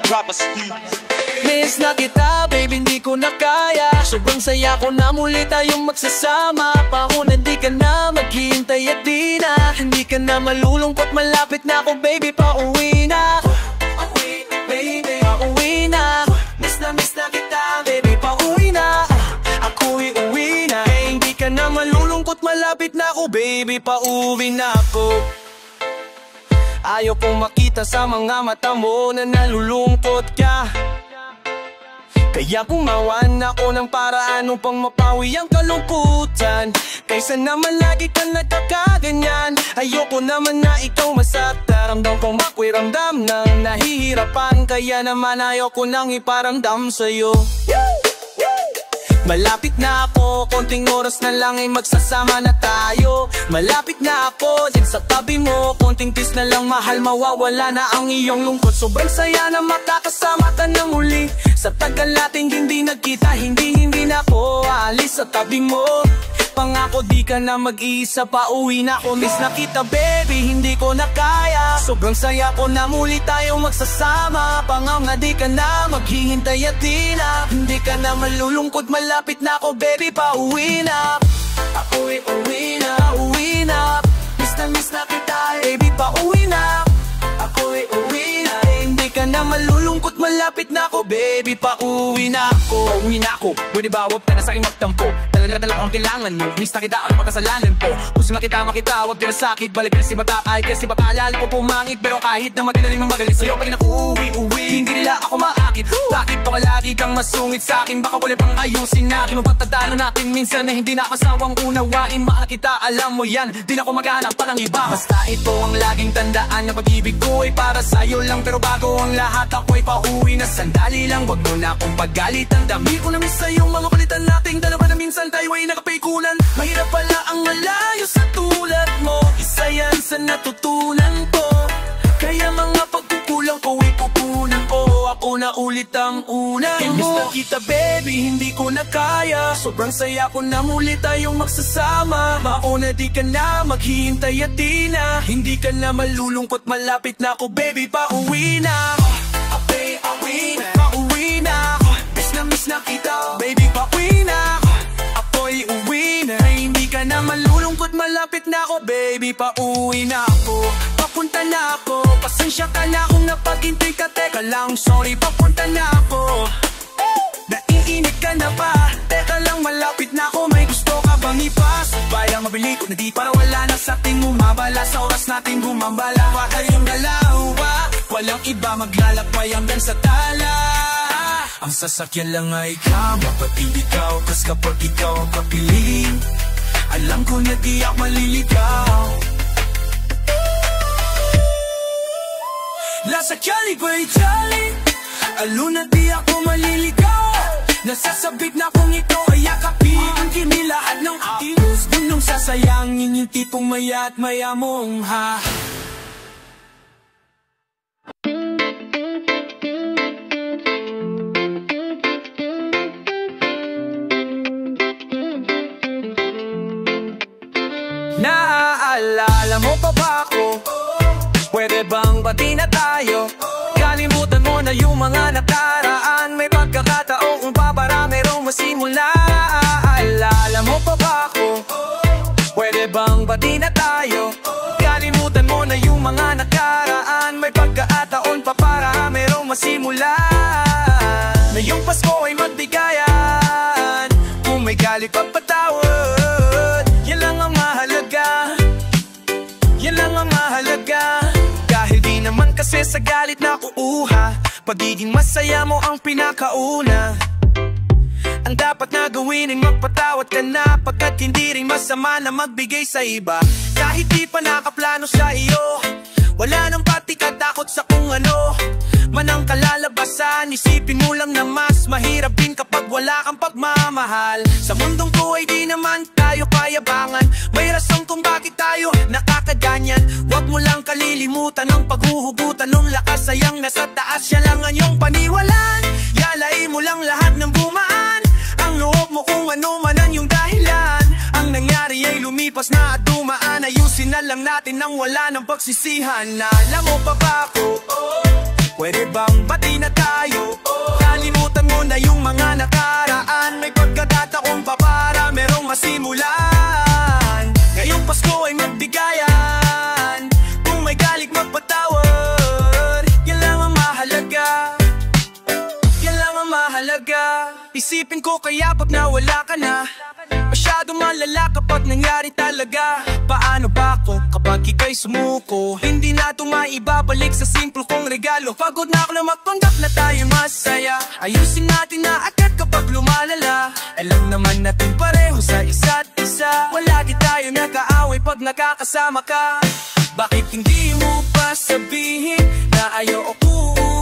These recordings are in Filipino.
drop a Miss na kita, baby, hindi ko na kaya. Sobrang saya ko na muli tayong magsasama. Pauna di ka na maghihintay at di na. Hindi ka na malulungkot, malapit na ako, baby, pauwi na. Pauwi na, baby, pauwi na. Miss na kita, baby, pauwi na. Ako'y uwi na. Hindi ka na malulungkot, malapit na ako, baby, pauwi na ako. Ayaw kong makita sa mga mata mo na nalulungkot ka. Kaya gumawan ako ng paraan upang mapawi ang kalungkutan. Kaysa naman lagi ka nagkakaganyan. Ayoko naman na ikaw masakta. Ramdam kong makiramdam ng nahihirapan. Kaya naman ayoko nang iparamdam sa'yo. Malapit na ako, konting oras na lang ay magsasama na tayo. Malapit na ako, dyan sa tabi mo. Konting kiss na lang, mahal, mawawala na ang iyong lungkot. Sobrang saya na makakasama ka na muli. Sa tagal natin hindi nagkita, hindi na ako aalis sa tabi mo. Pangako di ka na mag-iisa, pauwi na ako. Miss na kita, baby, hindi ko na kaya. Sobrang saya ko na muli tayong magsasama. Panganga di ka na maghihintay at di na. Hindi ka na malulungkot, malapit na ako, baby, pauwi na. Ako'y uwi na, uwi na. Miss na kita, baby, pauwi na. Ako'y uwi na. Hindi ka na malulungkot, malapit na ako, baby, pauwi na ako. Pauwi na ako, pwede ba huwag ka na sa'kin magtampo. Talaga lang ang kailangan mo, miss na kita, ano pagkasalanan po. Gusto na kita makita, huwag ka na sakit. Balik ka na si bata, ay kasi baka lalo ko pumangit. Pero kahit na matinaling ng magaling sa'yo, pag nakuuwi, hindi nila ako maakit. Bakit pa lagi kang masungit sa'kin? Baka wala pang ayusin natin. Mapagtadaan natin minsan na hindi na kasawang unawain. Mahal kita, alam mo yan, di na ako maghanap pa ng iba. Basta ito ang laging tandaan, na pag-ibig ko ay para sa'yo lang. Pero bago ang lahat, ako'y pauwi na. Sandali lang, wag mo na akong pagalitan. Dami ko na miss sa'yong mga kulitan nating dalawa na minsan tayo ay nakapikulan. Mahirap pala ang malayo sa tulad mo. Isa yan sa natutunan ko. Kaya mga pagkukulang ko ipupunan ko. Ako na ulit ang una mo. Miss na kita, baby, hindi ko na kaya. Sobrang saya ko na muli tayong magsasama. Mauna di ka na maghihintay at di na. Hindi ka na malulungkot, malapit na ako, baby, pauwi na. Pauwi na, pauwi na. Miss na kita, baby, pauwi na. Ako'y uwi na. Hindi ka na malulungkot, malapit na ako, baby, pauwi na ako. Papunta na ako, pasensya ka na kung napaghintay ka. Teka lang, sorry, papunta na ako. Naiinit ka na ba? Teka lang, malapit na ako, may gusto ka bang ipas? Bayang mabili ko na di para wala na sa ating bumabala. Sa oras natin bumambala, pa kayong dalawa. Walang iba maglalakbay hanggang sa tala. Ang sasakyan lang ay ikaw, kapatid ikaw. Kas kapag ikaw ang kapiling, alam ko na di ako maliligaw. Lasakyan iba'y jolly, alo na di ako maliligaw. Nasasabik na kung ito ay yakapin. Ang kini lahat ng aking gusto nung sasayangin. Yung tipong maya't maya mong ha. Naaalala mo pa ba ako? Pwede bang bati na tayo? Kalimutan mo na yung mga nakaraan. May pagkakataong para merong masimula. Naaalala mo pa ba ako? Pwede bang bati na tayo? Kalimutan mo na yung mga nakaraan. May pagkakataon pa para merong masimula. Ngayong Pasko ay magbigayan. Kung may galit pagpatawad, yan lang ang mahalaga. Yan lang ang mahalaga. Dahil di naman kasi sa galit na kuuha. Pagiging masaya mo ang pinakauna. Ang dapat na gawin ay magpatawad ka na. Pagkat hindi rin masama na magbigay sa iba. Kahit di pa nakaplano sa iyo, wala nang pati katakot sa kung ano man ang kalalabasan. Isipin mo lang na mas mahirap din kapag wala kang pagmamahal. Sa mundong ko ay di naman tayo payabangan. May rason kung bakit tayo nakakaganyan. Huwag mo lang kalilimutan ang paghuhugutan ng lakas. Sayang nasa taas, siya lang ang iyong paniwalan. Yalay mo lang lahat ng bumaan. Ang loob mo kung ano man ang iyong dahilan. Ang nangyari ay lumipas na at dumaan. Ayusin na lang natin nang wala ng pagsisihan. Na alam mo pa ba ako? Pwede bang bati na tayo? Kalimutan mo na yung mga nakaraan. May pagkakataon pa para merong masimulan. Ngayong Pasko ay magbigayan. Kung may galit magpatawad. Yan lang ang mahalaga. Yan lang ang mahalaga. Isipin ko kaya pag nawala ka na, masyado malala kapag nangyari talaga. Paano ba ako kapag ika'y sumuko? Hindi na ito maibabalik sa simple kong regalo. Pagod na ako na magpanggap na tayo masaya. Ayusin natin na agad kapag lumalala. Alam naman natin pareho sa isa't isa. Wala di tayo nag-aaway pag nakakasama ka. Bakit hindi mo pa sabihin na ayaw ako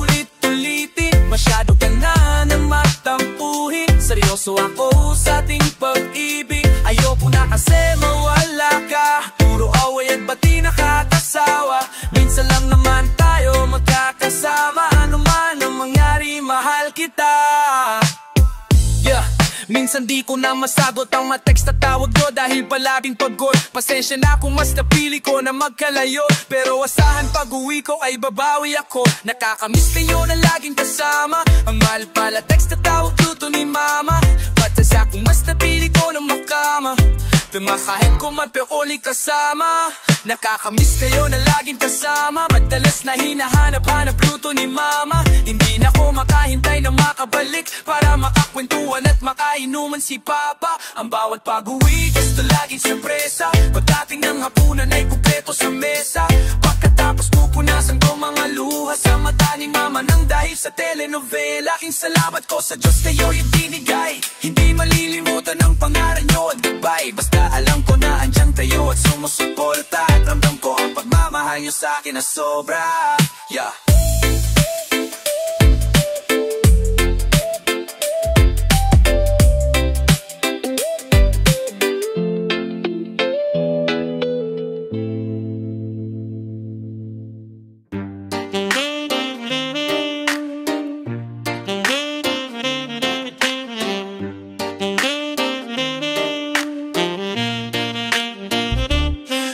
ulit-ulitin? Masyado ka na magtampuhin. Seryoso ako sa ating pag-ibig. Ayoko na kasi mawala ka. Puro away at bati nakakasawa. Minsan lang naman tayo magkakasama. Ano man ang mangyari, mahal kita. Yeah. Minsan di ko na masagot ang text at tawag ko dahil palabing pagod. Pasensya na kung mas napili ko na magkalayo. Pero asahan pag uwi ko ay babawi ako. Nakakamiss kayo na laging kasama. Ang mahal pala text at tawag luto ni mama. Patasa kung mas napili ko na makama. Tumakahin ko man pero uli kasama. Nakakamiss kayo na laging kasama. Madalas na hinahanap-hanap luto ni mama. Hindi na ko makahintay na makabalik para makakwentuhan at makainuman si papa. Ang bawat pag-uwi gusto laging sorpresa. Pagdating ng hapunan ay kumpleto sa mesa. Pagkatapos pupunasan ko mga luha sa mata ni mama nang dahil sa telenovela. Aking salamat ko sa Diyos kayo yung binigay. Hindi malilimutan ang pangalan nyo at goodbye. Basta alam ko na andyan tayo at sumusuporta. At ramdam ko ang pagmamahal nyo sa akin na sobra. Yeah.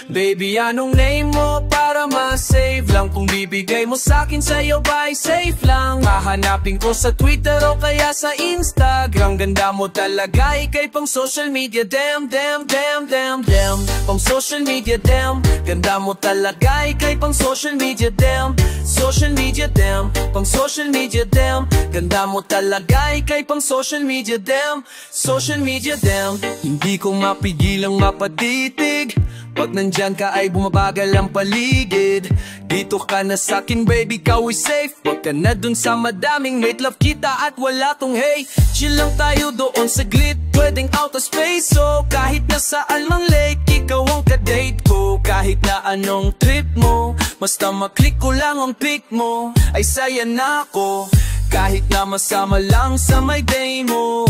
Baby, anong name mo para ma-save lang? Kung bibigay mo sa'kin sa'yo ba ay safe lang? Hahanapin ko sa Twitter o kaya sa Instagram. Ganda mo talaga, ikay pang social media. Damn, damn, damn, damn, damn. Pang social media, damn. Ganda mo talaga, ikay pang social media. Damn, social media, damn. Pang social media, damn. Ganda mo talaga, ikay pang social media. Damn, social media, damn. Hindi ko mapigilang mapatitig pag nandyan ka ay bumabagal ang paligid. Dito ka na sa'kin baby, ikaw ay safe. Huwag ka na dun sa madaming mate love kita at wala tong hey. Chill lang tayo doon saglit, pwedeng out of space. So kahit nasaan mang lake, ikaw ang kadate ko. Kahit na anong trip mo, basta maklik ko lang ang pic mo, ay saya na ako. Kahit na masama lang sa my day mo.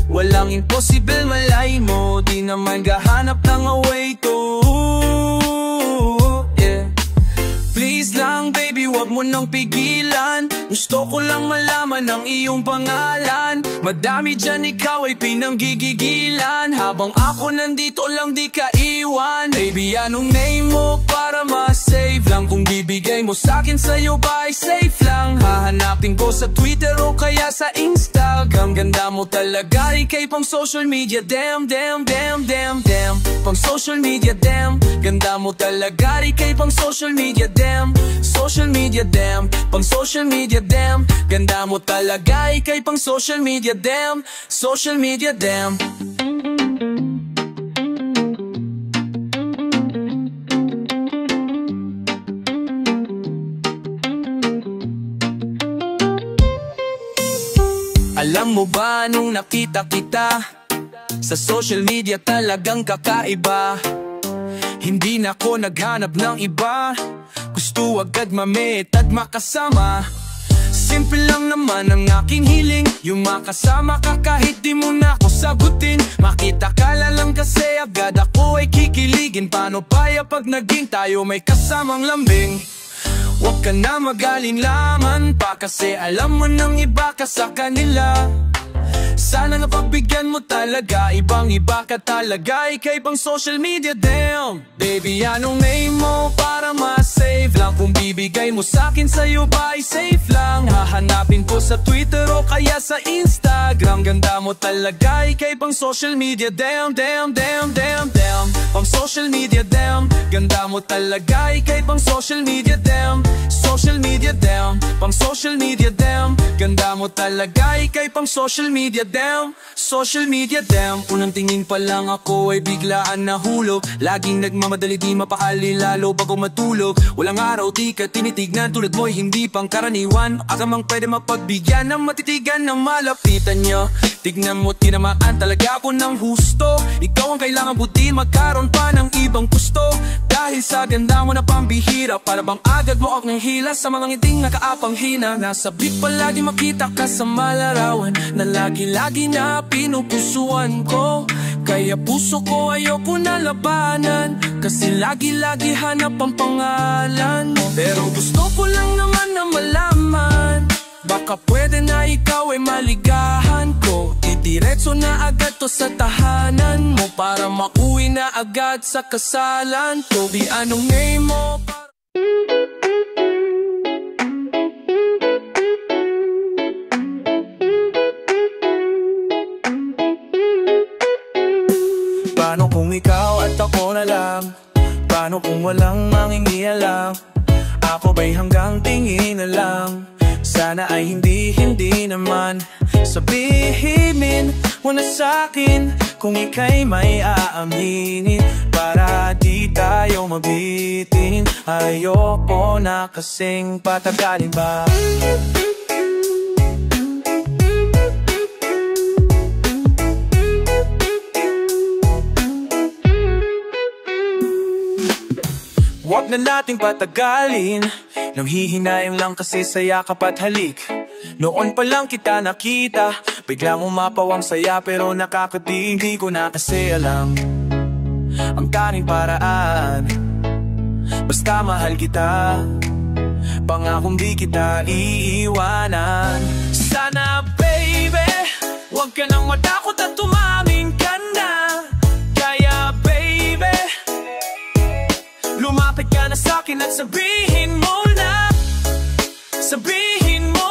Walang impossible, malay mo. Di naman gahanap ng away to. Yeah. Please lang baby, wag mo nang pigilan. Gusto ko lang malaman ang iyong pangalan. Madami dyan ikaw ay pinanggigigilan. Habang ako nandito lang di ka iwan. Baby, anong name mo para ma-save lang? Kung bibigay mo sa'kin sa'yo ba ay safe lang? Hahanapin ko sa Twitter o kaya sa Instagram. Ganda mo talaga, ikay pang social media. Damn, damn, damn, damn, damn. Pang social media, damn. Ganda mo talaga, ikay pang social media. Damn, social media, damn. Pang social media, damn. Ganda mo talaga, ikay pang social media. Damn, social media, damn. Alam mo ba nung nakita kita sa social media talagang kakaiba. Hindi na ako naghanap ng iba. Gusto agad ma-meet at makasama. Simple lang naman ang aking hiling, yung makasama ka kahit di mo na ako sagutin. Makita ka lang kasi agad ako ay kikiligin. Paano paya pag naging tayo may kasamang lambing? Huwag ka na mag-alinlangan pa kasi alam mo nang iba ka sa kanila. Sana napagbigyan mo talaga, ibang iba ka talaga, ikay pang social media, damn. Baby, anong name mo para mas save lang. Kung bibigay mo sa'kin, sa'yo ba ay safe lang? Hahanapin ko sa Twitter o kaya sa Instagram. Ganda mo talaga, ikay pang social media. Damn, damn, damn, damn, damn. Pang social media, damn. Ganda mo talaga, ikay pang social media. Damn, social media, damn. Pang social media, damn. Ganda mo talaga, ikay pang social media. Damn, social media, damn. Unang tingin pa lang ako ay biglaan nahulog. Laging nagmamadali, di mapakali, lalo bago matulog. Walang araw, di ka tinitignan, tulad mo'y hindi pang karaniwan. Agamang pwede mapagbigyan ng matitigan ng malapitan nyo. Tignan mo, tinamaan talaga ako ng husto. Ikaw ang kailangan buti, magkaroon pa ng ibang gusto. Dahil sa ganda mo na pambihira, para bang agad mo akong hila sa mga ngiting nakaapang hina. Nasa big palagi makita ka sa malarawan, na lagi-lagi na pinupusuan ko. Kaya puso ko ayoko na labanan, kasi lagi-lagi hanap ang pangalan mo. Pero gusto ko lang naman na malaman, baka pwede na ikaw ay maligahan ko. Diretso na agad to sa tahanan mo, para mauwi na agad sa kasalan ko. Di anong name mo Paano kung ikaw at ako na lang? Paano kung walang mangingialam? Ako ba'y hanggang tingin na lang? Sana ay hindi naman. Sabihin mo na sa'kin kung ika'y may aaminin, para di tayo mabitin. Ayoko na kasing patagalin ba? Huwag na nating patagalin, nanghihinayang lang kasi sa yakap at halik. Noon pa lang kita nakita, biglang umapawang saya, pero nakakati, hindi ko na kasi alam ang tanging paraan. Basta mahal kita, pangakong di kita iiwanan. Sana baby, huwag ka nang matakot at tumaming ka na. Kaya baby, lumapit ka na sa'kin at sabihin mo na, sabihin mo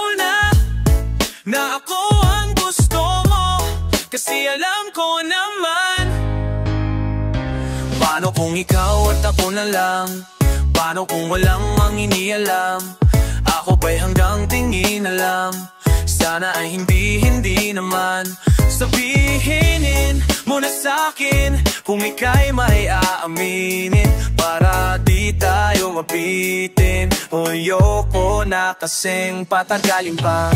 na ako ang gusto mo, kasi alam ko naman. Paano kung ikaw at ako na lang? Paano kung walang mangingialam? Ako ba'y hanggang tingin na lang? Sana ay hindi naman. Sabihin mo na sa'kin kung ika'y may aaminin, para di tayo mabitin. Ayoko na kasing patagalin pa.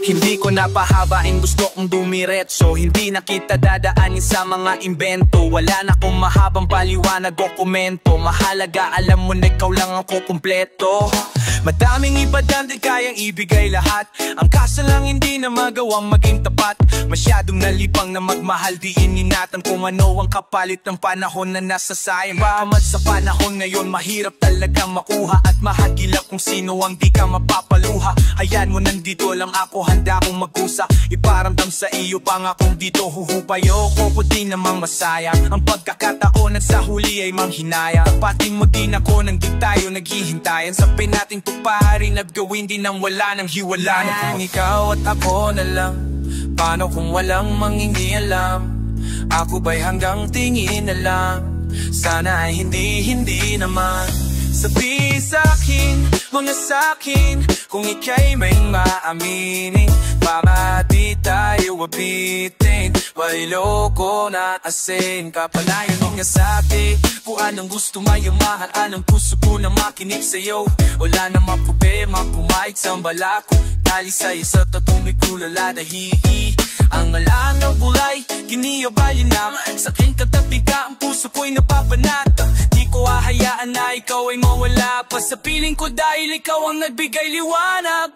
Hindi ko napahabain, gusto kong dumiretso. Hindi na kita dadaanin sa mga imbento. Wala na akong mahabang paliwanag o komento. Mahalaga, alam mo na ikaw lang ako kumpleto. Madaming iba dyan di kayang ibigay lahat. Ang kaso lang hindi na magawang maging tapat. Masyadong nalibang na magmahal, di ininatan kung ano ang kapalit ng panahon na nasa sayang. Bahamad sa panahon ngayon, mahirap talagang makuha at mahagilap kung sino ang di ka mapapaluha. Ayan mo, nandito lang ako, handa akong magkusa. Iparamdam sa iyo pangakong dito huhupayo ko di namang masayang ang pagkakataon at sa huli ay manghinaya. Tapatin mo din ako nang di tayo naghihintayan. Sapin natin tuparin at gawin din ang wala nang hiwala na. Kung ikaw at ako na lang, paano kung walang mangingialam? Ako ba'y hanggang tingin na lang? Sana ay hindi naman. Sabi sa'kin, mga sa'kin, kung ika'y may maaminin, para di tayo wabitin. Wailoko na asin, kapalayan mo nga sa'kin. Kung anong gusto mayamahan, anong puso ko na makinig sa'yo. Wala na problema, pumayag sa balako. Tali sa'yo sa tatumig kulala dahihi. Ang alaan ng bulay, kiniyabali na. Sa'kin katabi ka, ang puso ko'y napapanata. Di ko hahayaan na ikaw ay mawala pa sa piling ko, dahil ikaw ang nagbigay liwanag.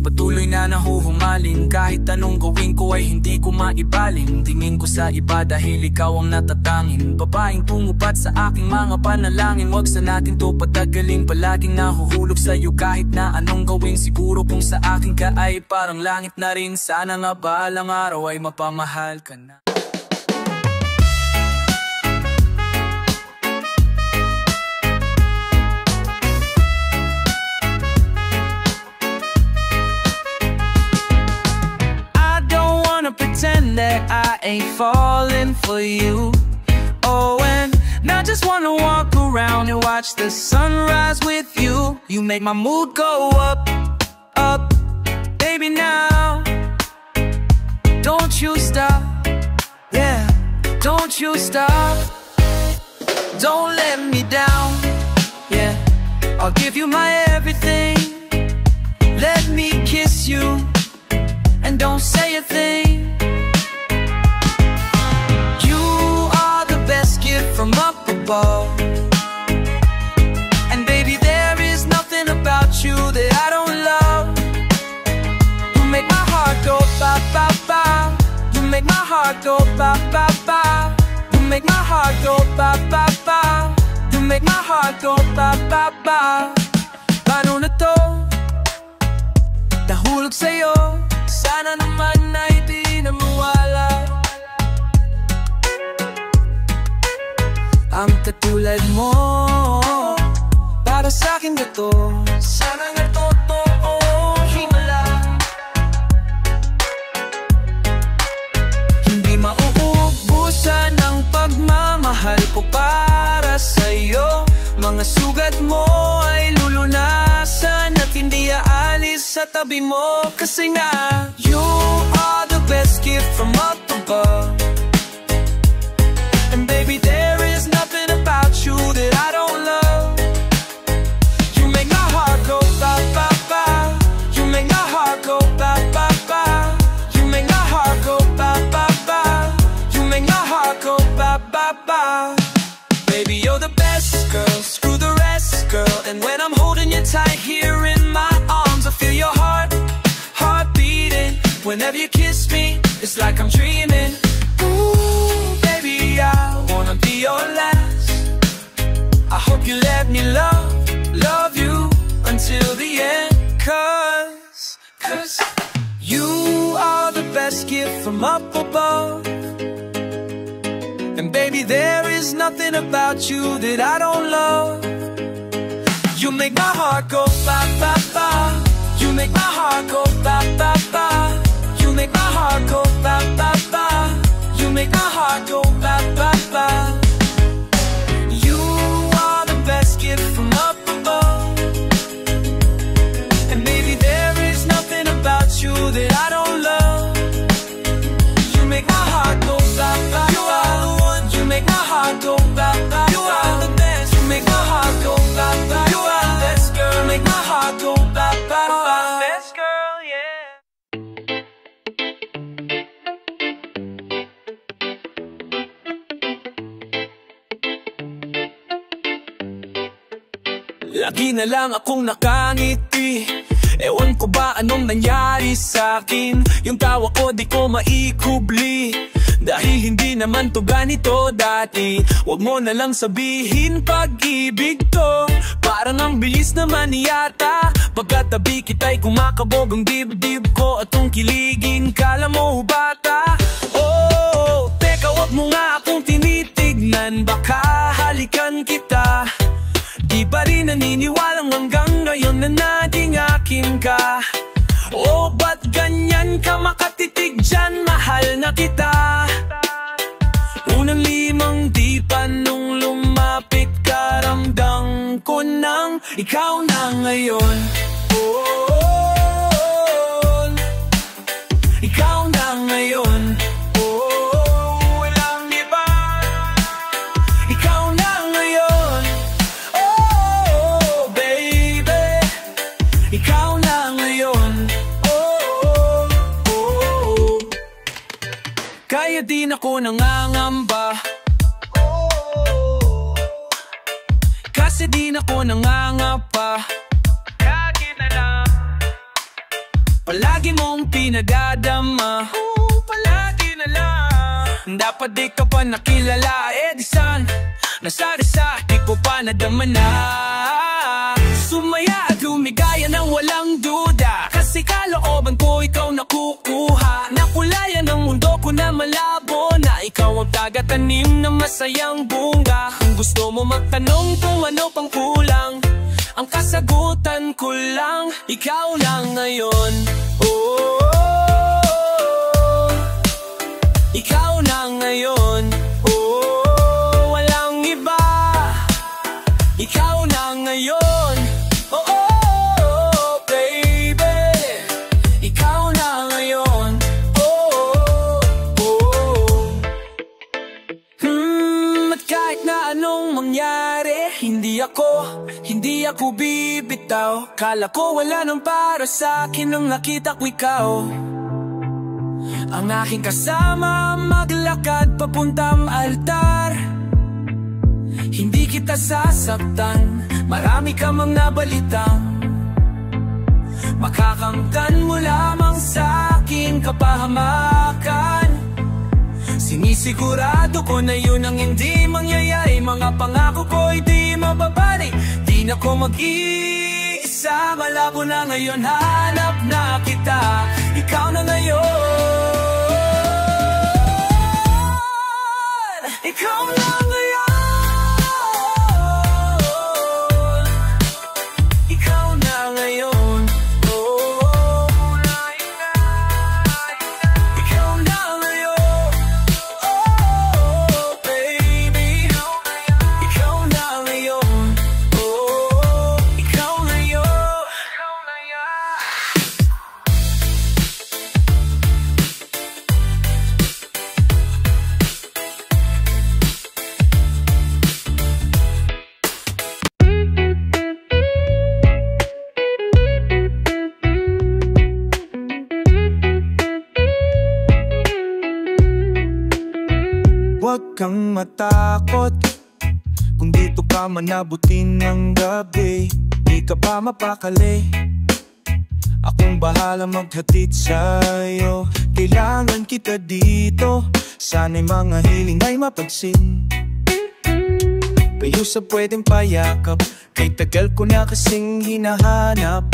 Patuloy na nahuhumaling, kahit anong gawin ko ay hindi ko maibaling. Tingin ko sa iba dahil ikaw ang natatangin, babaeng tumupat sa aking mga panalangin. Wag sa natin to patagalin, palaging nahuhulog sa'yo kahit na anong gawin. Siguro kung sa akin ka ay parang langit na rin, sana nga balang araw ay mapamahal ka na. Pretend that I ain't falling for you. Oh, and I just wanna walk around and watch the sunrise with you. You make my mood go up, up, baby now. Don't you stop, yeah, don't you stop. Don't let me down, yeah, I'll give you my everything. Let me kiss you and don't say a thing. From up above, and baby, there is nothing about you that I don't love. You make my heart go ba ba ba. You make my heart go ba ba ba. You make my heart go ba ba ba. You make my heart go ba ba ba. Paano na to? Nahulog sa'yo, sana naman na hindi na mawala. Ang katulad mo, para sa'kin na to, sana nga totoo, himala. Hindi mauubusan ang pagmamahal ko para sa'yo. Mga sugat mo ay lulunasan at hindi aalis sa tabi mo. Kasi nga, you are the best gift from up above. And baby, there is nothing about you that I don't love. You make my heart go ba ba ba. You make my heart go ba ba ba. You make my heart go ba ba ba. You make my heart go ba ba ba. Baby, you're the best, girl, screw the rest, girl. And when I'm holding you tight here in my arms, I feel your heart beating. Whenever you kiss me, it's like I'm dreaming. Ooh, baby, I wanna be your last. I hope you let me love you until the end. Cause you are the best gift from up above. And baby, there is nothing about you that I don't love. You make my heart go ba ba ba. You make my heart go ba ba ba. You make my heart go ba ba ba. You make my heart go ba ba ba. You are the best gift from up above. And maybe there is nothing about you that I don't love. You make my heart go ba ba ba. You are the one. You make my heart go ba ba ba. You are the best. You make my heart go ba ba ba. You are the best girl. Make my heart go ba ba ba. Best girl, yeah. Lagi na lang akong nakangiti. Ewan ko ba anong nangyari sa'kin. Yung tawa ko di ko maikubli, dahil hindi naman to ganito dati. Huwag mo na lang sabihin pag-ibig to, parang ang bilis naman yata. Pagkatabi kita'y kumakabog ang dibdib ko at kung kiligin kala mo bata. Oh, teka wag mo nga akong tinitignan, baka halikan kita. Di ba rin naniniwalang hanggang ngayon na naging akin ka? Oh, ba't ganyan ka makatitig dyan? Mahal na kita. Unang limang di pa nung lumapit ka, ramdam ko nang ikaw na ngayon. Oh, ikaw na ngayon. Kaya din ako nangangamba, kasi din ako nangangapa. Lagi na lang palagi mong pinagadama. Palagi na lang. Dapat di ka pa nakilala, di san nasari sa di ko pa nadama na. Sumaya at lumigaya ng walang duda, kasi kalooban ko ikaw nakukuha. Nakulayan ng mundo ko na malabo, na ikaw ang tagatanim ng masayang bunga. Kung gusto mo magtanong kung ano pang kulang, ang kasagutan ko lang, ikaw lang ngayon. Oh, ikaw na ngayon. Oh, walang iba. Ikaw na ngayon. Oh, oh, baby. Ikaw na ngayon. Oh, oh. At kahit na anong mangyari, hindi ako bibitaw. Kala ko wala nang para sa akin, nang nakita ko ikaw. Ang aking kasama, maglakad papuntang altar. Hindi kita sasaktan, marami ka mang nabalitang. Makakamtan mo lamang sa aking kapahamakan. Sinisigurado ko na yun ang hindi mangyayari. Mga pangako ko'y di mababalik. Di na ko mag-iisa, malabo na ngayon. Hanap na kita, ikaw na ngayon. Ikaw na ngayon. Ikaw na ngayon. Oh, ikaw na ngayon. Oh, baby. Ikaw na ngayon. Oh, ikaw ngayon. Huwag kang matakot kung dito ka manabutin ng gabi. Di ka pa mapakali, akong bahala maghatid sa'yo. Kailangan kita dito, sana'y mga hiling ay mapagsin. Kayo sa pwedeng payakap, kay tagal ko na kasing hinahanap.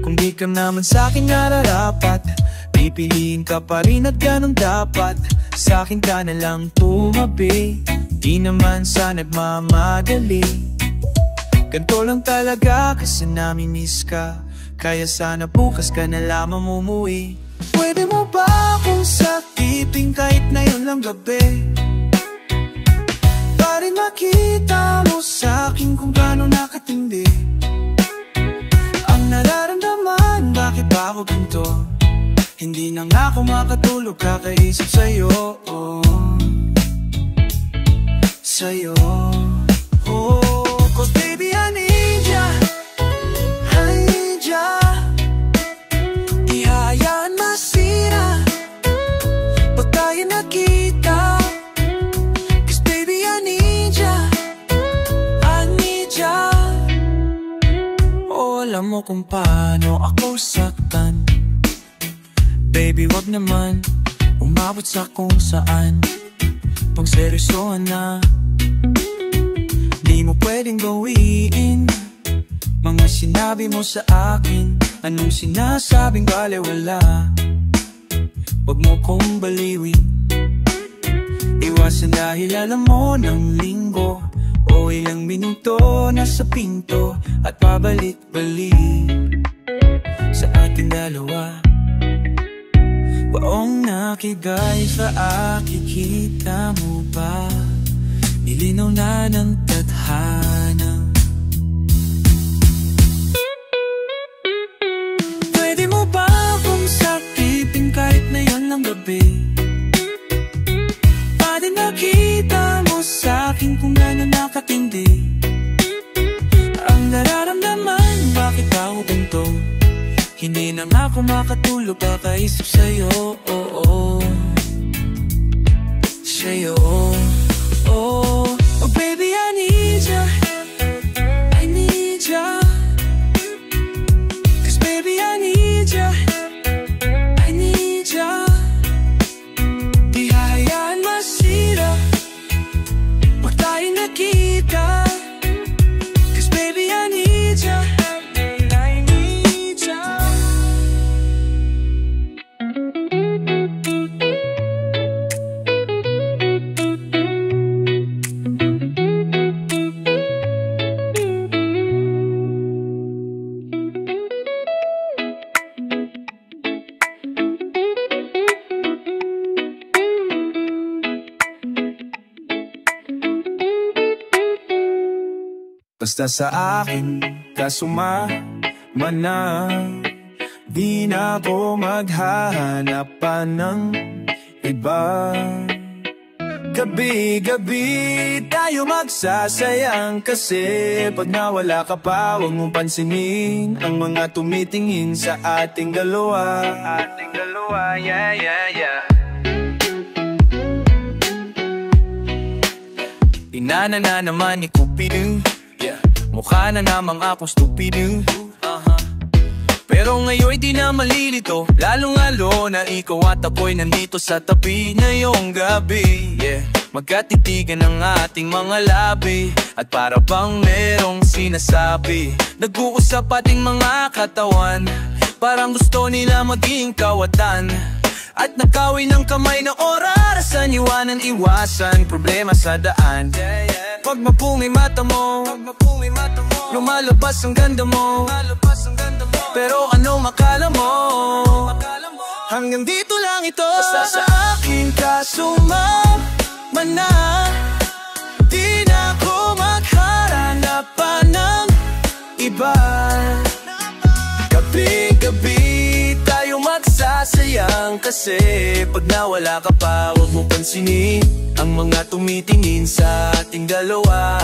Kung di ka naman sa'kin nararapat, pipiliin ka pa rin at ganun dapat. Sa'kin ka na lang tumabi, di naman sa nagmamadali. Ganto lang talaga kasi namimiss ka, kaya sana bukas ka na lamang umuwi. Pwede mo ba akong sakitin kahit na yun lang gabi? Para makita mo sa'kin kung gaano nakatindi ang nararamdaman, bakit ba ako ganito? Hindi na nga ako makatulog kakaisip sa'yo, sa'yo. Oh, cause baby I need ya, I need ya. Di hayaan masira pag tayo nakita. Cause baby I need ya, I need ya. Oh, alam mo kung paano ako saktan. Baby, wag naman umabot sa kung saan. Pag seryosohan na, di mo pwedeng gawin mga sinabi mo sa akin. Anong sinasabing balewala, wag mo kong baliwin. Iwasan dahil alam mo ng linggo o ilang minuto nasa pinto at pabalik-balik sa ating dalawa. Baong nakigay sa akin, kita mo ba? Nilinaw na ng tadhana. Pwede mo ba akong sakitin kahit na yan lang gabi? Para nakita mo sa'kin kung gaano nakatindi ang nararamdaman, bakit ako ganito? Hindi na nga ako makatulog kakaisip sa'yo, sa'yo. Oh, baby I need ya, I need ya. Cause baby I need ya, Basta sa akin ka sumama na, di na ako maghahanap pa ng iba. Gabi-gabi tayo magsasayang, kasi pag nawala ka pa, huwag mong pansinin ang mga tumitingin sa ating dalawa. Yeah, yeah, yeah. Inana na naman ni Cupido, yeah. Mukha na namang akong stupido, pero ngayon di na malilito, lalong-lalo na ikaw at ako'y nandito sa tabi ngayong gabi, yeah. Magkatitigan ang ating mga labi, at para bang merong sinasabi. Nag-uusap ating mga katawan, parang gusto nila maging kawatan. At nakawin ng kamay na orasan, iwanan, iwasan problema sa daan. Pag mapungay mata mo, lumalabas ang ganda mo. Pero ano makala mo, hanggang dito lang ito. Basta sa akin ka sumama na, di na ako maghahanap pa ng iba. Gabi-gabi tayo magsasayang, kasi pag nawala ka pa, huwag mo pansinin ang mga tumitingin sa ating dalawa.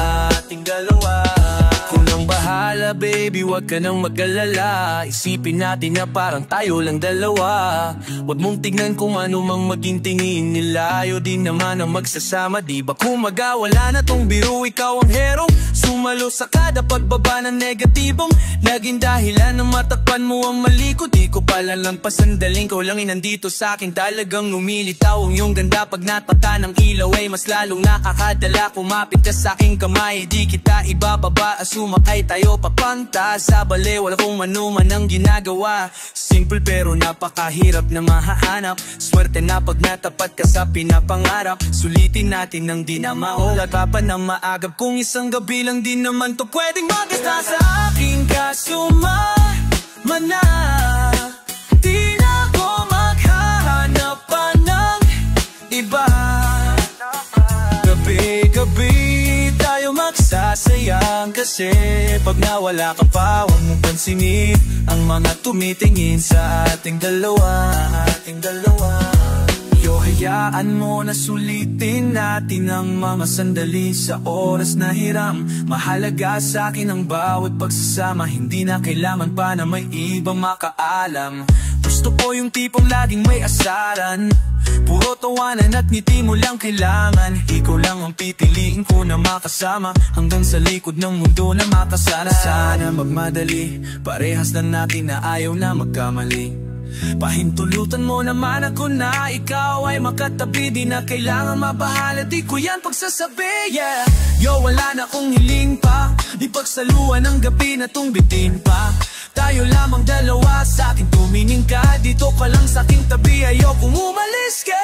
Kung nang bahala baby, huwag ka nang mag-alala. Isipin natin na parang tayo lang dalawa. Huwag mong tignan kung ano mang maging tingin nila, ayaw din naman ang magsasama. Di ba kung magawala na tong biro, ikaw ang herong sumalo sa kada pagbaba ng negatibong naging dahilan na matakpan mo ang mali ko. Di ko pala lang pasandaling, ko lang nandito sa akin. Talagang lumilitaw ang iyong ganda, pag natata ng ilaw ay mas lalong nakakadala. Kumapit ka sa aking kamay, di kita ibababa. Sumakay tayo papanta sa bale, wala kung ano man ang ginagawa. Simple pero napakahirap na mahahanap. Swerte na pag natapat ka sa pinapangarap. Sulitin natin ng di na maulat pa ng maagap. Kung isang gabi lang din naman to pwedeng magasta. Sa akin ka sumama na, di na ako maghahanap pa ng iba. Gabi-gabi tayo magsasayang, kasi pag nawala ka pa, huwag mong pansinin ang mga tumitingin sa ating dalawa. Yo, hayaan mo na sulitin natin ang mga sandali sa oras na hiram. Mahalaga sa akin ang bawat pagsasama, hindi na kailangan pa na may ibang makaalam. Gusto ko yung tipong laging may asaran, puro tawanan at ngiti mo lang kailangan. Ikaw lang ang pipiliin ko na makasama, hanggang sa likod ng mundo na makasana. Sana magmadali, parehas na natin na ayaw na magkamali. Pahintulutan mo naman ako na ikaw ay makatabi, di na kailangan mabahala, di ko yan pagsasabi, yeah. Yo, wala na akong hiling pa, di pagsaluan ng gabi na tong bitin pa. Tayo lamang dalawa, sa akin tumingin ka, dito ka lang sa aking tabi, ayokong umalis ka.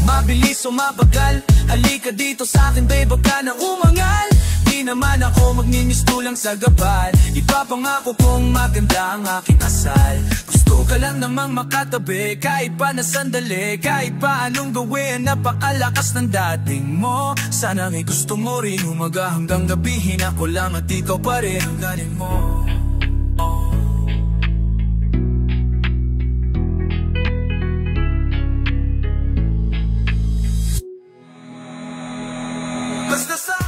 Mabilis o mabagal, halika dito sa akin babe, wag ka nang umangal. Di naman ako magninisto lang sa gabal, ipapangako kong maganda ang aking asal. Gusto ka lang namang makatabi, kahit pa na sandali, kahit pa anong gawin, napakalakas ng dating mo. Sana may gusto mo rin, umaga hanggang gabihin ako lang at ikaw pa rin ang galing mo. Basta sa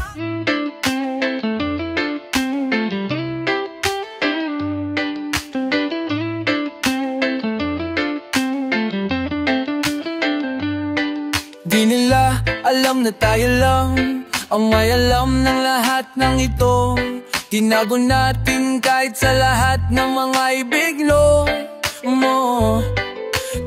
di nila alam na tayo lang ang may alam ng lahat ng ito. Tinago natin kahit sa lahat ng mga ibiglo mo.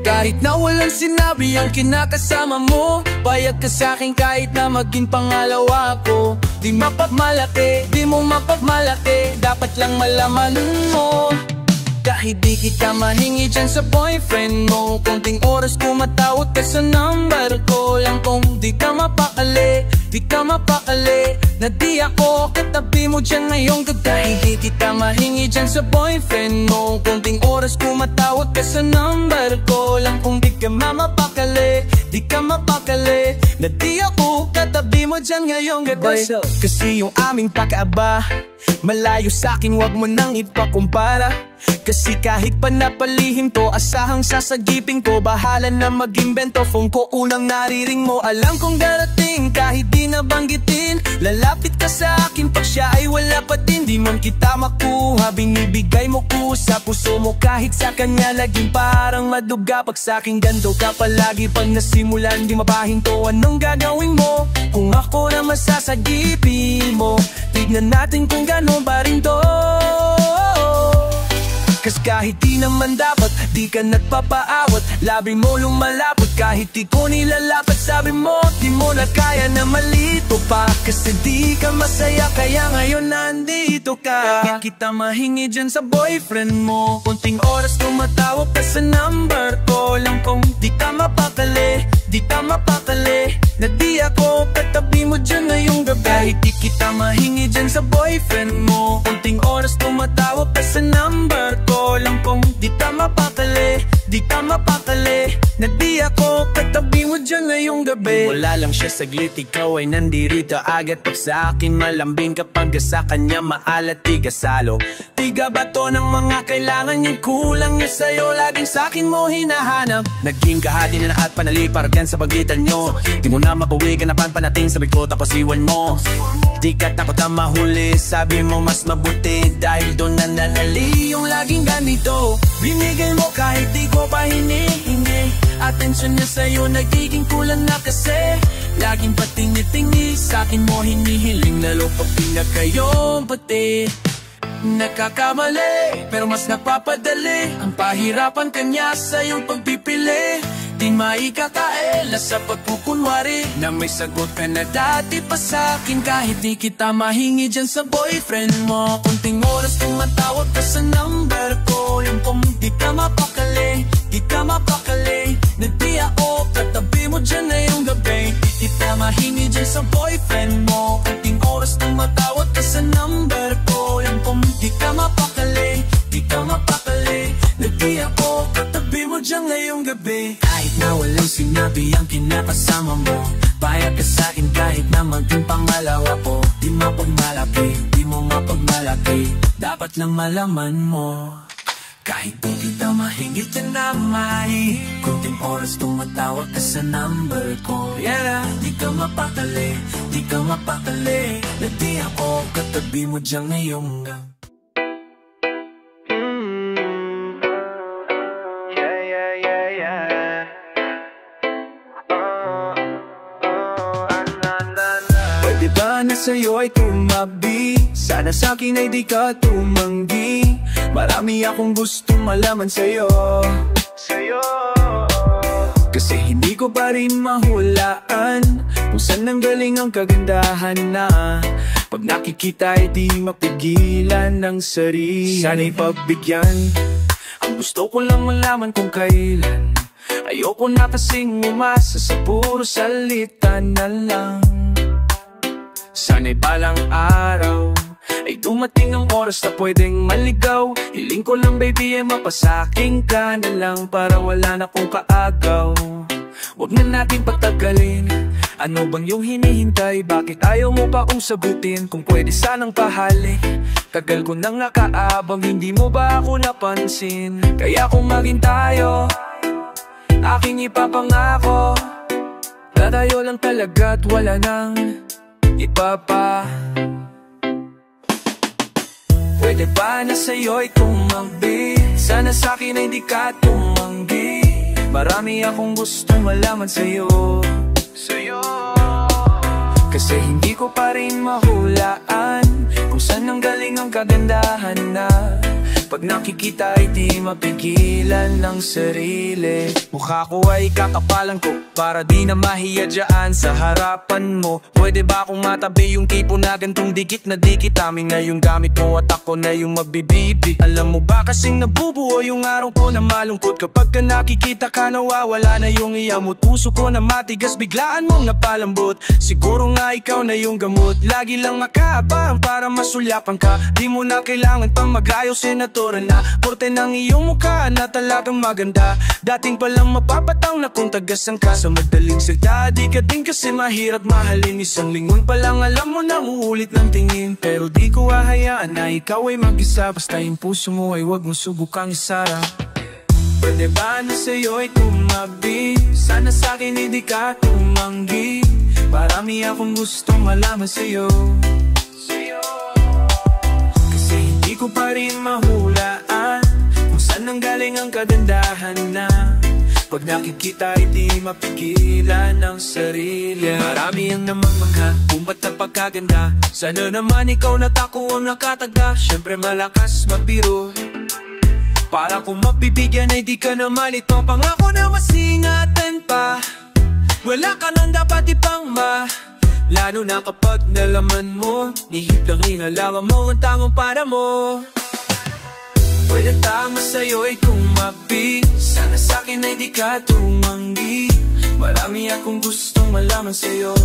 Kahit na walang sinabi ang kinakasama mo, payag ka sa'kin kahit na maging pangalawa ko. Di mapagmalaki, di mo mapagmalaki, dapat lang malaman mo. Kahit di kita mahingi dyan sa boyfriend mo, konting oras kumatawag ka sa number ko lang. Kung di ka mapakali, di ka mapakali, na di ako katabi mo dyan ngayong gabi. Kahit di kita mahingi dyan sa boyfriend mo, konting oras kumatawag ka sa number ko lang. Kung di ka mapakali, di ka mapakali, na di ako katabi mo dyan ngayong gabi. Kasi yung aming pagkaaba malayo sa'kin, wag mo nang ipakumpara. Kasi kahit pa napalihim to, asahang sasagipin ko. Bahala na mag-imbento, phone ko unang nariring mo. Alam kong darating kahit di nabanggitin. Lalapit ka sa akin pag siya ay wala pa din. Di man kita makuha, binibigay mo ko sa puso mo. Kahit sa kanya laging parang maduga. Pag sa'king ganto ka palagi, pag nasimulan di mapahinto. Anong gagawin mo kung ako na masasagipin mo? Tignan natin kung gano'n ba rin to. Kas kahit di naman dapat, di ka nagpapaawat. Labi mo lumalapot kahit di ko nilalapat. Sabi mo, di mo na kaya na malito pa. Kasi di ka masaya kaya ngayon nandito ka. Kita mahingi dyan sa boyfriend mo. Kunting oras tumatawag ka sa number ko. Lang kung di ka mapakali, di ka mapakali, na di ako katabi mo dyan ngayong gabi. Kahit di kita mahingi dyan sa boyfriend mo. Kunting oras tumatawag ka sa number ko. Lang kung di ka mapakali, di ka mapakali, na di ako katabi mo dyan ngayong gabi. Wala lang siya saglit, ikaw ay nandirito agad. Pag sa akin malambing kapag sa kanya maalat, tiga salo. Tiga ba to ng mga kailangan niya? Kulang niya sa'yo, laging sa'kin mo hinahanap. Naging kahati na at panalipar yan sa pagitan nyo. Di mo na mapawi, ganapan pa natin sabi ko tapos iwan mo. Di ka takot na mahuli, sabi mo mas mabuti. Dahil doon na nanali yung laging ganito. Binigay mo kahit di ko pa hinihingi. Atensyon niya sa'yo nagiging kulang na kasi. Laging patingi-tingi, sa'kin mo hinihiling. Lalo pag pinagkayong pati. Nakakamali, pero mas napapadali ang pahirapan kanya sa iyong pagpipili. Di maikakaela sa pagkukunwari na may sagot ka na dati pa sa'kin. Kahit di kita mahingi dyan sa boyfriend mo. Kunting oras tumatawag ka sa number ko. Yung kung di ka mapakali, di ka mapakali, na di ako katabi mo dyan ngayong gabi. Di kita mahingi dyan sa boyfriend mo. Kunting oras tumatawag ka sa number ko. Yung kung di ka mapakali, di ka mapakali, na di ako katabi mo dyan ngayong gabi. Kahit na walang sinabi ang kinakasama mo, payag ka sa'kin kahit na maging pangalawa ko. Di mapagmalaki, di mo mapagmalaki, dapat lang malaman mo. Kahit di kita mahingit na may kunting oras tumatawag ka sa number ko. Yeah, di ka mapakali, di ka mapakali, na di ako katabi mo dyan ngayong gabi. Na sa'yo ay tumabi, sana sa'kin ay di ka tumanggi. Marami akong gustong malaman sa'yo. Kasi hindi ko pa rin mahulaan kung saan nanggaling ang kagandahan na pag nakikita ay di mapigilan ng sarili. Sana'y pagbigyan, ang gusto ko lang malaman kung kailan. Ayoko na kasing umasa sa puro salita na lang. Sana'y balang araw ay dumating ang oras na pwedeng maligaw. Hiling ko lang baby ay mapasaking ka na lang para wala na kong kaagaw. Huwag na natin patagalin, ano bang yung hinihintay? Bakit ayaw mo pa kong sagutin kung pwede sanang pahalik? Tagal ko nang nakaabang, hindi mo ba ako napansin? Kaya kung maging tayo, aking ipapangako na tayo lang talaga at wala nang iba pa. Pwede ba na sa'yo'y tumanggi? Sana sa'kin ay di ka tumanggi. Marami akong gustong malaman sa'yo. Kasi hindi ko pa rin mahulaan kung saan nanggaling ang kagandahan na pag nakikita ay di mapigilan ng sarili. Mukha ko ay kakapalan ko para di na mahiya dyan sa harapan mo. Pwede ba akong matabi yung tipo na gantong dikit na dikit? Amin na yung gamit mo at ako na yung magbibibi. Alam mo ba kasing nabubuo yung araw ko na malungkot kapag ka nakikita ka nawawala na yung iyamot. Puso ko na matigas biglaan mong napalambot. Siguro nga ikaw na yung gamot. Lagi lang makaabang para masulyapan ka. Di mo na kailangan pang mag-ayosin at natural na porte ng iyong mukha na talagang maganda. Dating palang mapapatang na kung tagasang ka. Sa madaling salita, di ka din kasi mahirap mahalin. Isang lingon pa lang alam mo na uulit ng tingin. Pero di ko hahayaan na ikaw ay mag-isa. Basta yung puso mo ay wag mo subukang isara. Pwede ba na sa'yo ay tumabi? Sana sa'kin hindi ka tumanggi. Marami akong gustong malaman sa'yo. Kasi hindi ko pa rin mahulaan kung saan nanggaling ang kagandahan na pag nakikita ay di mapigilan ng sarili. Marami ang namamangha kung ba't napagkaganda. Sana naman ikaw na tako ang nakataga. Siyempre malakas mabiro para kung mapibigyan ay di ka naman ito. Pangako na masingatan pa, wala ka nang dapat ipangma. Lalo na kapag nalaman mo, nihip lang hinalaman mo ang tamang para mo. Pwede tama sa'yo ay tumabi. Sana sa'kin ay di ka tumanggi. Marami akong gustong malaman sa'yo.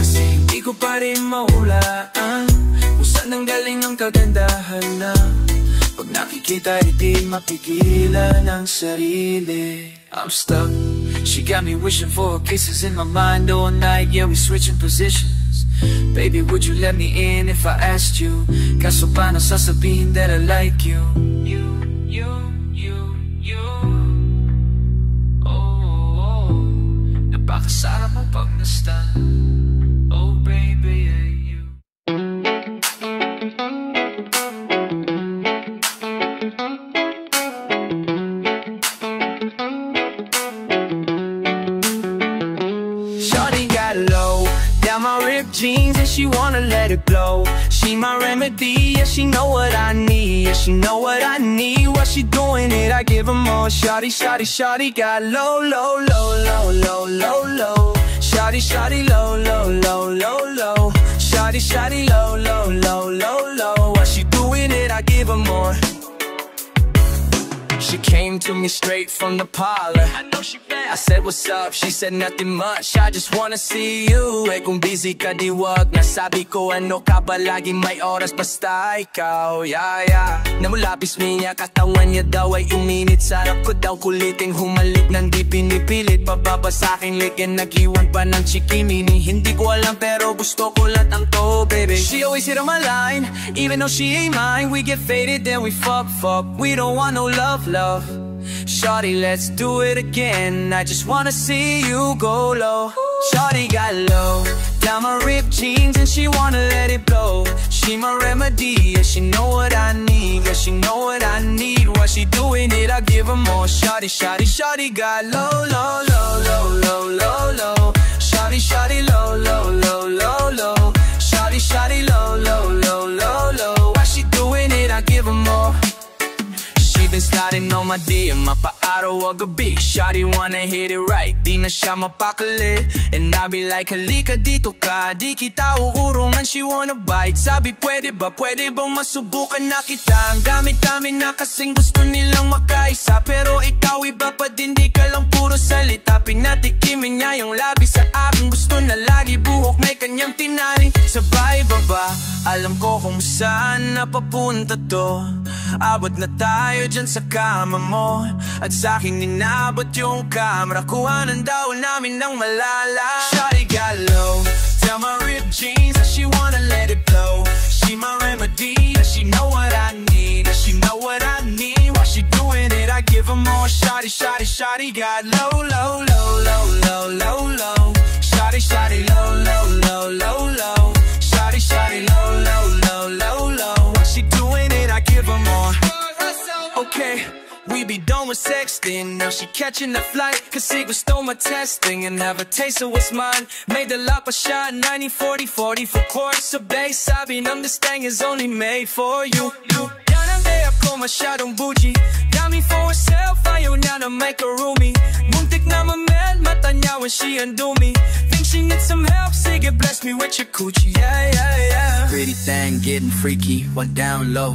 Kasi hindi ko pa rin mahulaan kung saan nanggaling ang kagandahan na pag nakikita ay di mapigilan ang sarili. I'm stuck, she got me wishing for kisses in my mind all night. Yeah, we switching positions. Baby, would you let me in if I asked you? Kaso paano sasabihin that I like you? You oh, napakasarap mo pag nastan. Oh baby, yeah, you. Shawty got low down my ripped jeans and she wanna let it blow. She my remedy, yeah, she know what I need. Yeah, she know what I need. While she doing it, I give her more. Shawty, shawty, shawty got low, low, low, low, low, low, low. Shawty, shawty, low, low, low, low, low. Shawty, shawty, low, low, low, low, low. While she doing it, I give her more. She came to me straight from the parlor. I know she bad. I said what's up, she said nothing much. I just wanna see you. Eh kung busy ka di wag. Nasabi ko ano ka ba laging may oras basta ikaw. Yeah, yeah. Namulapis niya katawan niya daw ay uminit. Sarap ko daw kuliting humalik nang di pinipilit. Pababa sa'king likin nag-iwan pa ng chikimini. Hindi ko alam pero gusto ko lahat ang to, baby. She always hit on my line, even though she ain't mine. We get faded then we fuck. We don't want no love. Shawty, let's do it again. I just wanna see you go low. Shawty got low down my ripped jeans and she wanna let it blow. She my remedy, yeah, she know what I need. Yeah, she know what I need. While she doing it, I give her more. Shawty, shawty, shawty got low, low, low, low, low, low, low. Shawty, shawty, low, low, low, low, low. Shawty, shawty, low, low, low, low, low. While she doing it, I give her more. She been sliding on my DM, mapa-araw o gabi. Shawty wanna hit it right, di na siya mapakali. And I be like, halika dito ka, di kita uurungan. She wanna bite, sabi pwede bang masubukan na kita? Ang dami-dami na kasing gusto nilang makaisa. Pero ikaw iba pa din, di ka lang puro salita. Pinatikimin niya yung labi sa akin. Gusto na lagi buhok, may kanyang tinari. Sabay baba, alam ko kung saan napapunta to. Abot na tayo dyan sa kama mo at sa'king ninabot yung camera. Kuhanan daw namin ng malala. Shawty got low down my ripped jeans and she wanna let it blow. She my remedy, and she know what I need. And she know what I need. While she doing it, I give her more. Shawty, shawty, shawty got low, low, low, low, low, low, low. Shawty, shawty, low, low, low, low, low. Shawty, shawty, low, low, low, low, low. While she doing it, I give her more. Okay, we be done with sexting. Now she catching the flight, cause Sigma stole my testing. And have a taste of what's mine. Made the lock a shot, 90-40-40 for course. So bass, sabi ng this thing is only made for you. Yan ang day ako masyadong bougie. Dami for herself, ayaw niya na make a roomie. Muntik na mamel, mata niya when she undo me. Think she needs some help, sige bless me with your coochie. Yeah, yeah, yeah. Pretty thing getting freaky, went down low.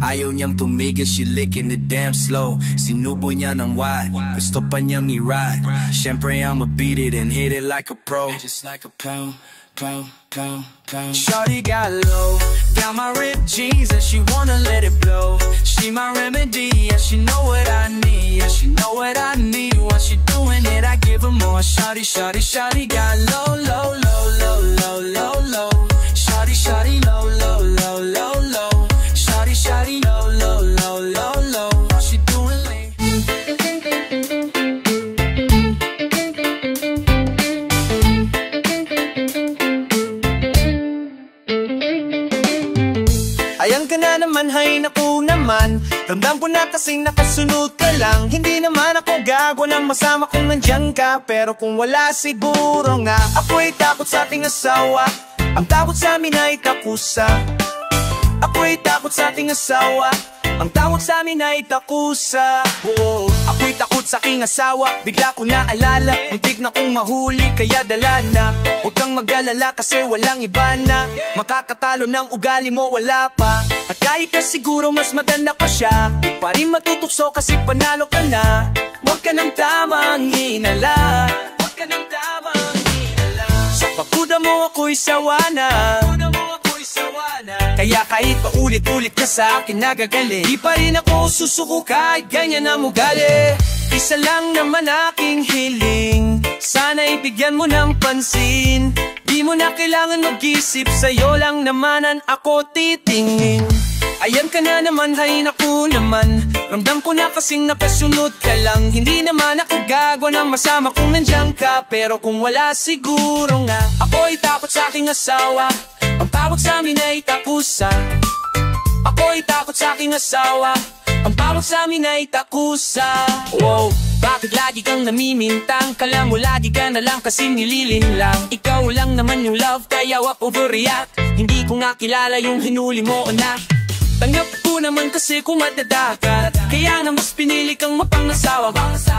Ayaw niyang tumigil, she licking it damn slow. Sinubo niya ng wide, gusto pa niyang i-ride. Siyempre I'ma beat it and hit it like a pro. Just like a pound, pound, pound, pound. Shawty got low down got my ripped jeans and she wanna let it blow. She my remedy, yeah, she know what I need. Yeah, she know what I need. While she doing it, I give her more. Shawty, shawty, shawty, got low, low, low, low, low, low, low. Shawty, shawty, low, low, low, low, low. Shawty, shawty, low, low, low, low, low. While she doing it. Ayan ka na naman, hay naku naman. Ramdam ko na kasing nakasunod ka lang. Hindi naman ako gago ng masama kung nandyan ka. Pero kung wala siguro nga, ako'y takot sa ating asawa. Ang takot sa amin ay takusa. Ako'y takot sa ating asawa. Ang tawag sa amin ay takusa. Ako'y takot sa aking asawa. Bigla ko naalala, muntik na kong mahuli, kaya dala na. Huwag kang mag-alala kasi walang iba na makakatalo ng ugali mo, wala pa. At kahit na siguro mas maganda pa siya, di pa rin matutukso kasi panalo ka na. Huwag ka ng tamang hinala. Huwag ka ng tamang hinala. Sa pagkuda mo ako'y sawa na. Kaya kahit paulit-ulit ka sa akin nagagali, di pa rin ako susuko kahit ganyan ang ugali. Isa lang naman aking hiling, sana ibigyan mo ng pansin. Di mo na kailangan mag-isip, sa'yo lang namanan ako titingin. Ayan ka na naman, hay naku naman. Ramdam ko na kasing nakasunod ka lang. Hindi naman ako gagawa ng masama kung nandyan ka. Pero kung wala siguro nga, ako'y takot sa aking asawa. Ang tawag sa amin ay takusa. Ako'y takot sa aking asawa. Ang tawag sa amin ay takusa. Wow, bakit lagi kang namimintang? Kala mo lagi ka na lang kasi nililin lang. Ikaw lang naman yung love, kaya wag overreact. Hindi ko nga kilala yung hinuli mo, anak. Tanggap ko naman kasi kung madadakat, kaya na mas pinili kang mapangasawa.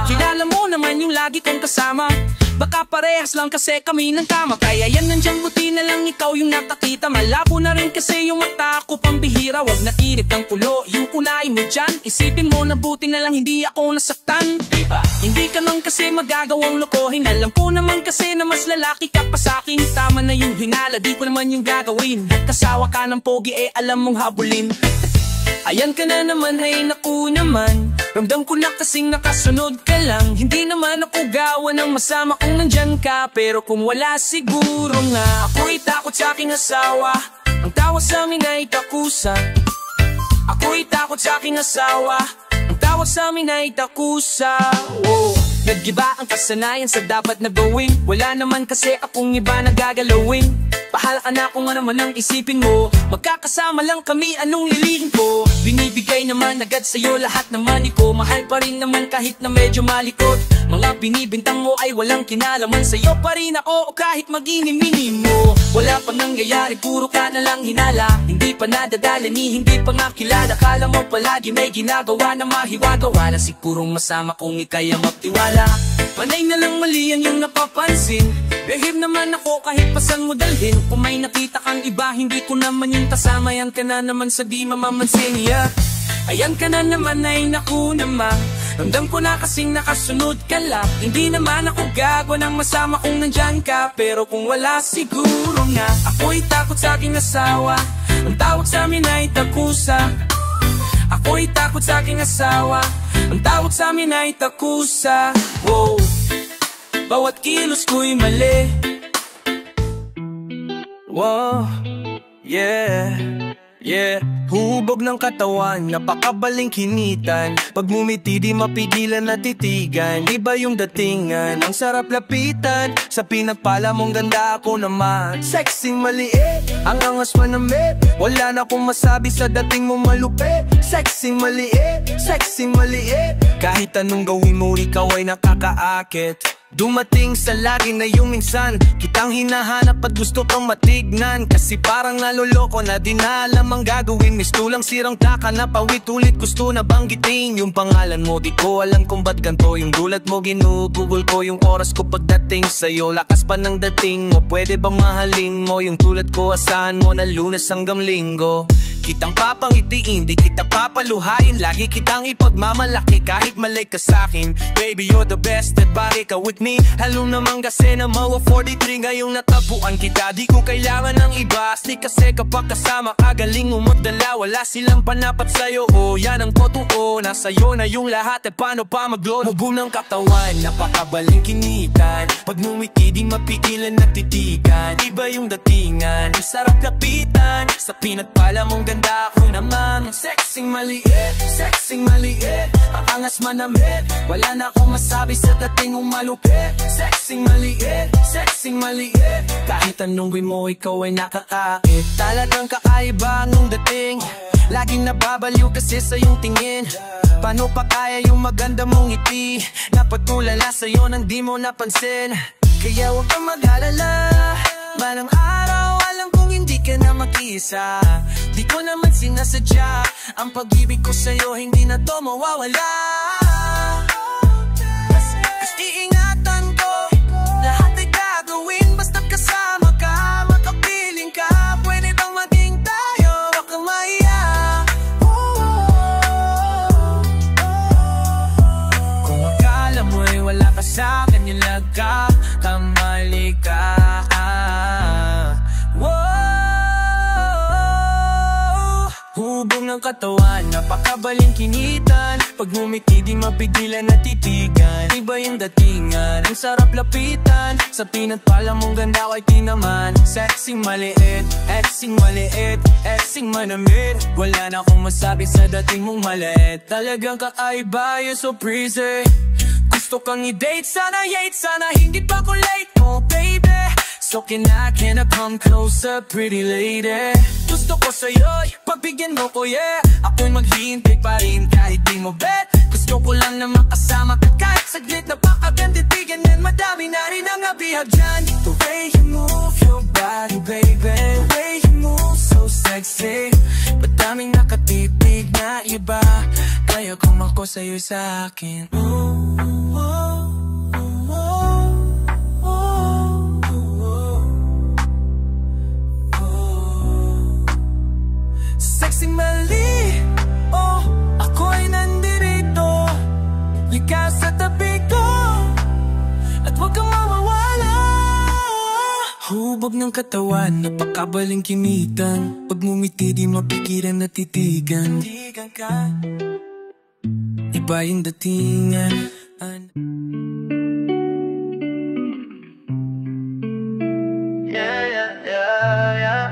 Kilala mo naman yung lagi kong kasama. Baka parehas lang kasi kami ng tama. Kaya yan nandiyan, buti na lang ikaw yung nakakita. Malabo na rin kasi yung mata ko, pambihira. Wag natinip ng kulo, yung kulay mo dyan. Isipin mo na buti na lang hindi ako nasaktan, diba? Hindi ka lang kasi magagawang lokohin. Alam ko naman kasi na mas lalaki ka pa sa'kin. Tama na yung hinala, di ko naman yung gagawin. Kasawa ka ng pogi, alam mong habulin. Ayan ka na naman, hay naku naman. Ramdam ko na kasing nakasunod ka lang. Hindi naman ako gawa ng masama kung nandyan ka. Pero kung wala siguro nga, ako'y takot sa aking asawa. Ang tawag sa amin ay takusa. Ako'y takot sa aking asawa. Ang tawag sa amin ay takusa. Nag-iba ang kasanayan sa dapat na gawin. Wala naman kasi akong iba na gagalawin. Bahala ka na kung ano man ang isipin mo. Magkakasama lang kami, anong lilihin ko. Binibigay naman agad sa'yo lahat ng money ko. Mahal pa rin naman kahit na medyo malikot. Mga binibintang mo ay walang kinalaman. Sa'yo pa rin ako o kahit mag-inimini mo. Wala pang nangyayari, puro ka na lang hinala. Hindi pa nadadala ni hindi pa nga kilala. Kala mo palagi may ginagawa na mahiwagawa na sigurong masama kung ikay ang magtiwala. Panay na lang mali yan yung napapansin. Behave naman ako kahit pasan mo dalhin. Kung may nakita kang iba, hindi ko naman yung kasama. Yan ka na naman sa di mamamansin, yeah. Ayan ka na naman, ay naku naman. Ramdam ko na kasing nakasunod ka lang. Hindi naman ako gagawa ng masama kung nandyan ka. Pero kung wala siguro nga, ako'y takot sa aking asawa. Ang tawag sa amin ay takusa. Ako'y takot sa aking asawa. Ang tawag sa amin ay takusa. Wow, bawat kilos ko'y mali. Wow, yeah, yeah. Hubog ng katawan, napakabalingkinitan. Pag ngumiti di mapigilan na titigan. Iba yung datingan, ang sarap lapitan. Sa pinagpala mong ganda ako naman. Sexy maliit, ang angas manamit. Wala na akong masabi sa dating mo malupit. Sexy maliit, sexy maliit. Kahit anong gawin mo, ikaw ay nakakaakit. Dumating sa lagi na yung minsan kitang hinahanap at gusto kang matignan. Kasi parang naloloko na di na alam ang gagawin. Misto lang sirang taka na pawit-ulit gusto na banggitin yung pangalan mo. Di ko alam kung ba't ganito yung gulat mo. Ginugugol ko yung oras ko pagdating sa'yo. Lakas pa ng dating mo, pwede bang mahalin mo yung tulad ko? Asahan mo na Lunes hanggang Linggo. kitang papangitiin, di kita papaluhayin. Lagi kitang ipagmamalaki kahit mali ka sa'kin. Baby, you're the best at bari ka with me. Halo naman kasi na mga 43 ngayong natabuan kita. Di ko kailangan ng iba, di kasi kapag kasama ka galing umudala. Wala silang panapat sa'yo, oh yan ang totoo. Nasa'yo na yung lahat at paano pa mag-load. Hubog ng katawan, napakabaling kinitan. Pag ngumiti di mapigilan at titigan. Iba yung datingan, ang sarap lapitan. Sa pinagpala mong ganda ako naman. Sexing maliit, sexing maliit. Ang angas manamit, wala na akong masabi sa dating mong malupit. Sexing maliit, sexing maliit. Kahit anong gawin mo, ikaw ay nakakait. Talagang kakaiba nung dating. Laging nababaliw kasi sa iyong tingin. Paano pa kaya yung maganda mong ngiti? Napagtulala sa'yo nang di mo napansin. Kaya huwag kang mag-alala, balang araw alam kong hindi ka na mag-iisa. Di ko naman sinasadya, ang pag-ibig ko sa'yo hindi na to mawawala. Kasi iingatan ko, lahat ay gagawin basta't kasama ka. Makapiling ka, pwede bang maging tayo? Huwag kang maiya. Kung akala mo'y wala ka sa'kin, yung laga kamali ka. Hubog ng katawan, napakabaling kinitan. Pag ngumiti di mapigilan at titigan. Iba yung datingan, ang sarap lapitan. Sa pinagpala mong ganda ko'y tinaman. Sexing maliit, exing maliit, exing manamit. Wala na akong masabi sa dating mong maliit. Talagang kakaiba, you're so pretty. Gusto kang i-date, sana yate, sana hindi pa ko late, oh baby. So can I come closer, pretty lady? Gusto ko sa'yo, pagbigyan mo ko, yeah. Ako'y maghihintay pa rin kahit di mo bet. Gusto ko lang na makasama ka kahit saglit. Napakaganditigan yan, madami na rin ang abihag dyan. The way you move your body, baby. The way you move so sexy. Madaming nakatitig na iba, kaya kung ako sa'yo sa akin. Sexing mali, oh, ako'y nandirito. Ikaw sa tabi ko, at huwag kang mawawala. Hubog ng katawan, napakabaling kinitan. Pag ngumiti di mapigilan na titigan. Titigan ka, iba yung datingan. Yeah, yeah, yeah, yeah.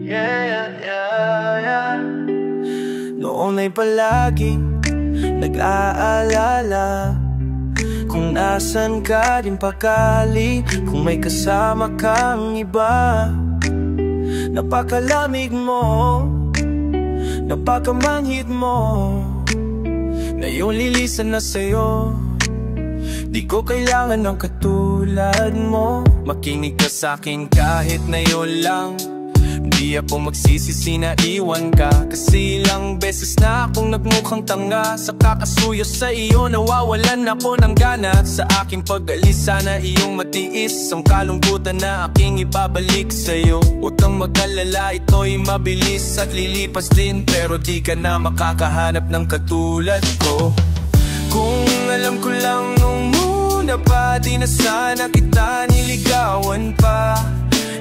Yeah, yeah, yeah, yeah. Noon ay palaging nag-aalala kung nasan ka din pakali. Kung may kasama kang iba, napakalamig mo, napakamanghit mo. Ngayon lilisan na sa'yo, di ko kailangan ng katulad mo. Makinig ka sa'kin kahit na yun lang. Di ako magsisisi na iwan ka, kasi ilang beses na akong nagmukhang tanga. Sa kakasuyo sa iyo, nawawalan ako ng gana. Sa aking pag-alis, sana iyong matiis ang kalungkutan na aking ibabalik sa'yo. Huwag kang mag-alala, ito'y mabilis at lilipas din. Pero di ka na makakahanap ng katulad ko. Kung alam ko lang nung muna pa, di na sana kita niligawan pa.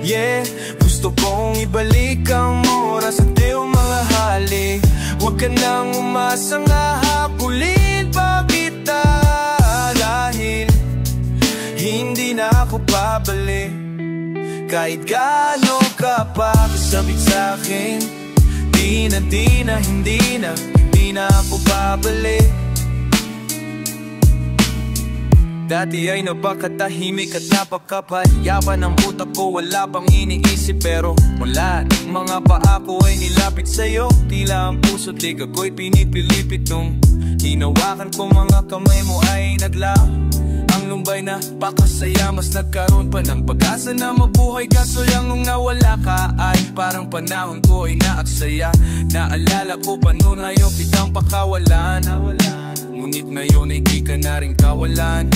Yeah, gusto kong ibalik ang oras at iyong mga halik. Huwag ka nang umasa nga habulin pa kita, dahil hindi na ako babalik. Kahit gaano ka pa kasabik sa'kin, di na, hindi na ako babalik. Dati ay napakatahimik at napakapayapan ng utak ko, wala bang iniisip. Pero mula mga paa ko ay nilapit sa'yo, tila ang puso't liga ko'y pinipilipit. Nung hinawakan ko mga kamay mo ay naglaho ang lumbay na pakasaya. Mas nagkaroon pa ng pag-asa na mabuhay, kaso lang nung nawala ka ay parang panahon ko ay naaksaya. Naalala ko pa noon ayaw kitang pakawalan, ngunit ngayon ay di ka na rin kawalan.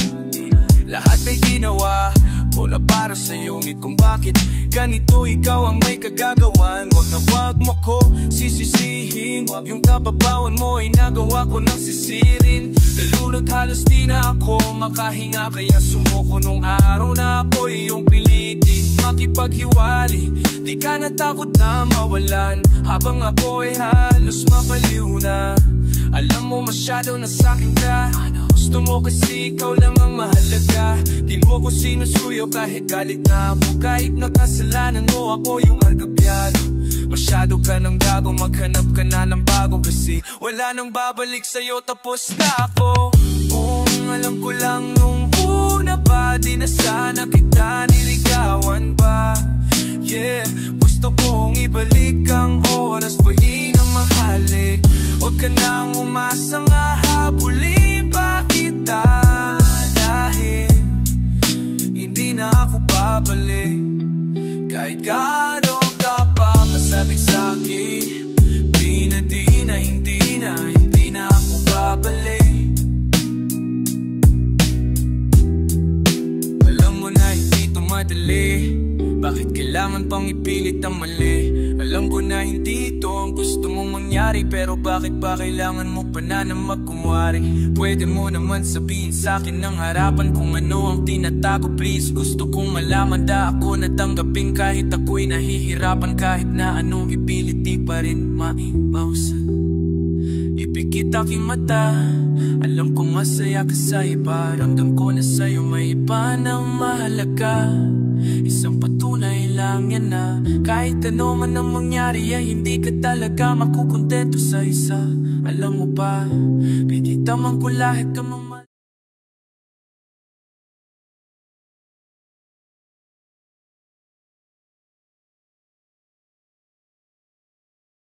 Lahat ay ginawa ko na para sa'yo, ngunit kung bakit ganito ikaw ang may kagagawan. Wag na wag mo ko sisisihin. Yung kababawan mo ay nagawa ko ng sisirin. Nalunod halos di na ako makahinga, kaya sumuko nung araw na ako iyong pilitin makipaghiwalay. Di ka natakot na mawalan habang ako ay halos mapaliw na. Alam mo masyado na sa'kin ka, gusto mo kasi ikaw lang ang mahalaga. Di mo ko sinusuyo kahit galit na ako, kahit nakasalanan mo ako yung agabyado. Masyado ka ng gago, maghanap ka na ng bago, kasi wala nang babalik sa'yo, tapos na ako. Kung alam ko lang nung una pa, di na sana kita niligawan pa. Yeah, gusto kong ibalik ang oras, pwede nang mahalik. Huwag ka nang umasa nga habulin pa kita, dahil hindi na ako babalik. Kahit gaano ka pa masabik sa'kin, di na hindi na ako babalik. Alam mo na hindi ito madali, bakit kailangan pang ipilit ang mali? Alam ko na hindi ito ang gusto mong mangyari, pero bakit ba kailangan mo pa na magkumwari? Pwede mo naman sabihin sa'kin ng harapan kung ano ang tinatago, please. Gusto kong malaman na ako natanggapin kahit ako'y nahihirapan. Kahit na anong ipilit di pa rin maimawasan. Ipikit aking mata, alam kong masaya ka sa iba. Ramdam ko na sa'yo may iba na mahalaga. Isang patunay lang yan na kahit ano man ang mangyari ay hindi ka talaga makukontento sa isa. Alam mo ba, pwede tamang ko lahat ka